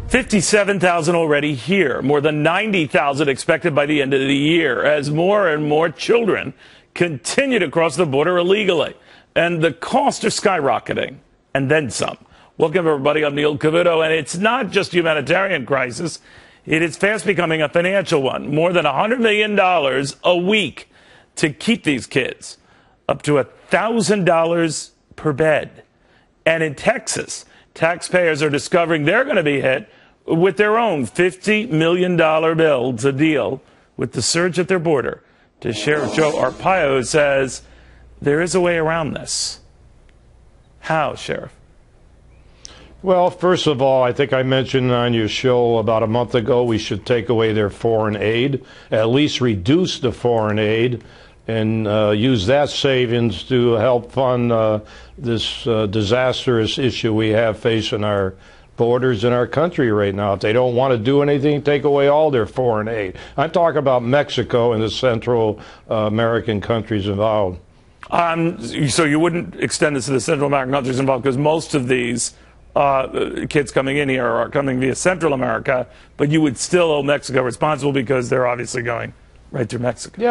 57,000 already here, more than 90,000 expected by the end of the year, as more and more children continue to cross the border illegally. And the costs are skyrocketing, and then some. Welcome, everybody. I'm Neil Cavuto, and it's not just a humanitarian crisis. It is fast becoming a financial one. More than $100 million a week to keep these kids, up to $1,000 per bed. And in Texas, taxpayers are discovering they're going to be hit with their own $50 million bill to deal with the surge at their border. To Sheriff Joe Arpaio says there is a way around this. How, Sheriff? Well, first of all, I think I mentioned on your show about a month ago we should take away their foreign aid, at least reduce the foreign aid, and use that savings to help fund this disastrous issue we have facing our borders in our country right now. If they don't want to do anything, take away all their foreign aid. I'm talking about Mexico and the Central American countries involved. So you wouldn't extend this to the Central American countries involved, because most of these kids coming in here are coming via Central America, but you would still hold Mexico responsible because they're obviously going right through Mexico.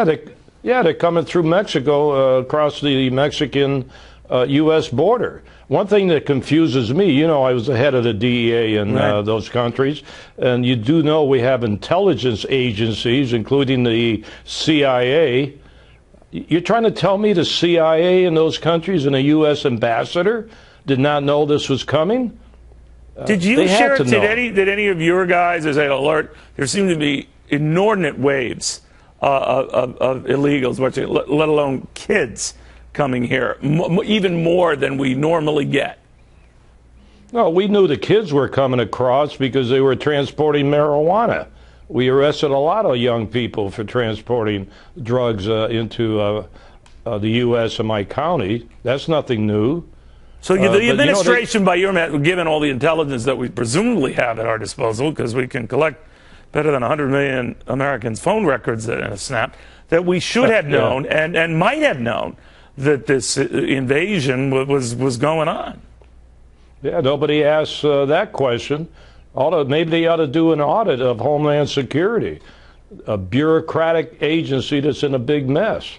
Yeah, they're coming through Mexico, across the Mexican U.S. border. One thing that confuses me, you know, I was the head of the DEA in those countries, and you do know we have intelligence agencies, including the CIA. You're trying to tell me the CIA in those countries and a U.S. ambassador did not know this was coming? Did you, Sheriff, did any of your guys, as an alert, there seem to be inordinate waves of illegals, let alone kids, coming here, even more than we normally get? No, we knew the kids were coming across because they were transporting marijuana. We arrested a lot of young people for transporting drugs into the U.S. and my county. That's nothing new. So the administration, by your man, given all the intelligence that we presumably have at our disposal, because we can collect better than 100 million Americans' phone records in a snap, that we should have known and might have known that this invasion was going on. Yeah, nobody asks that question. Maybe they ought to do an audit of Homeland Security, a bureaucratic agency that's in a big mess.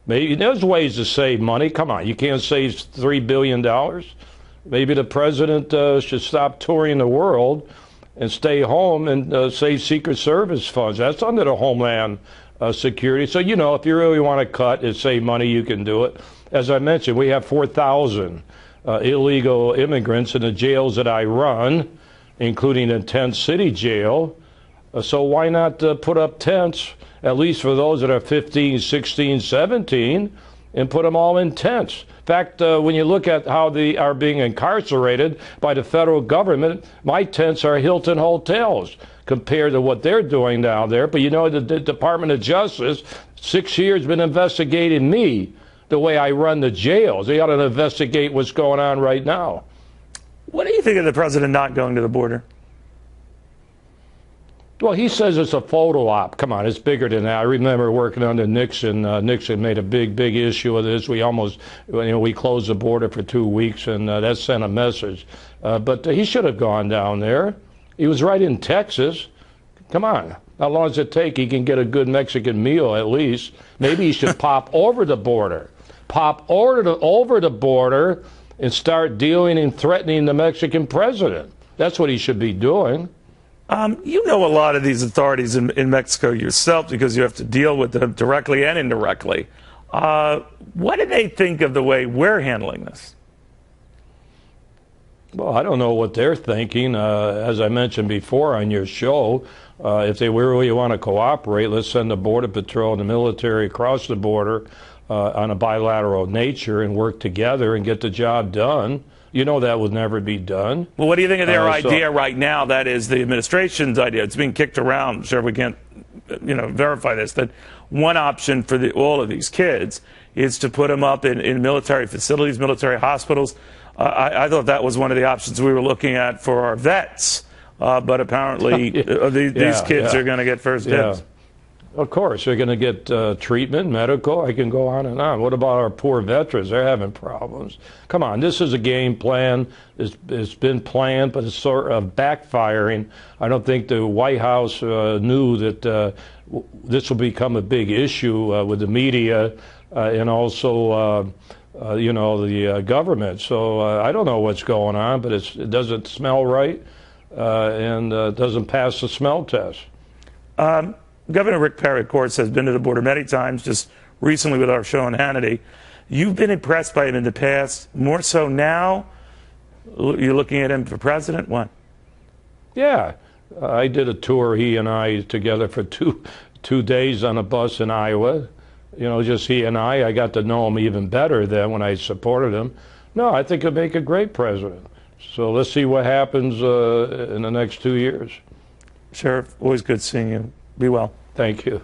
Maybe there's ways to save money. Come on, you can't save $3 billion. Maybe the president should stop touring the world and stay home and save Secret Service funds. That's under the Homeland Security. So, you know, if you really want to cut and save money, you can do it. As I mentioned, we have 4,000 illegal immigrants in the jails that I run, including a tent city jail. So why not put up tents, at least for those that are 15, 16, 17, and put them all in tents? In fact, when you look at how they are being incarcerated by the federal government, my tents are Hilton hotels compared to what they're doing down there. But you know, the Department of Justice, 6 years, been investigating me, the way I run the jails. They ought to investigate what's going on right now. What do you think of the president not going to the border? Well, he says it's a photo op. Come on, it's bigger than that. I remember working under Nixon. Nixon made a big issue of this. We closed the border for 2 weeks, and that sent a message. But he should have gone down there. He was right in Texas. Come on. How long does it take? He can get a good Mexican meal at least. Maybe he should pop over the border. Pop over the border and start dealing and threatening the Mexican president. That's what he should be doing. You know a lot of these authorities in Mexico yourself because you have to deal with them directly and indirectly. What do they think of the way we're handling this? Well, I don't know what they're thinking. As I mentioned before on your show, if they really want to cooperate, let's send the Border Patrol and the military across the border on a bilateral nature and work together and get the job done. You know that would never be done. Well, what do you think of their idea right now? That is the administration's idea. It's being kicked around. Sure, we can't, verify this. That one option for all of these kids is to put them up in military facilities, military hospitals. I thought that was one of the options we were looking at for our vets. But apparently these kids are going to get first dibs. Of course, they're going to get treatment, medical. I can go on and on. What about our poor veterans? They're having problems. Come on, this is a game plan. It's been planned, but it's sort of backfiring. I don't think the White House knew that this will become a big issue with the media and also, the government. So I don't know what's going on, but it doesn't smell right and doesn't pass the smell test. Governor Rick Perry, of course, has been to the border many times, just recently with our show on Hannity. You've been impressed by him in the past, more so now? You're looking at him for president? What? Yeah. I did a tour, he and I, together for two days on a bus in Iowa. Just he and I got to know him even better than when I supported him. No, I think he'll make a great president. So let's see what happens in the next 2 years. Sheriff, always good seeing you. Be well. Thank you.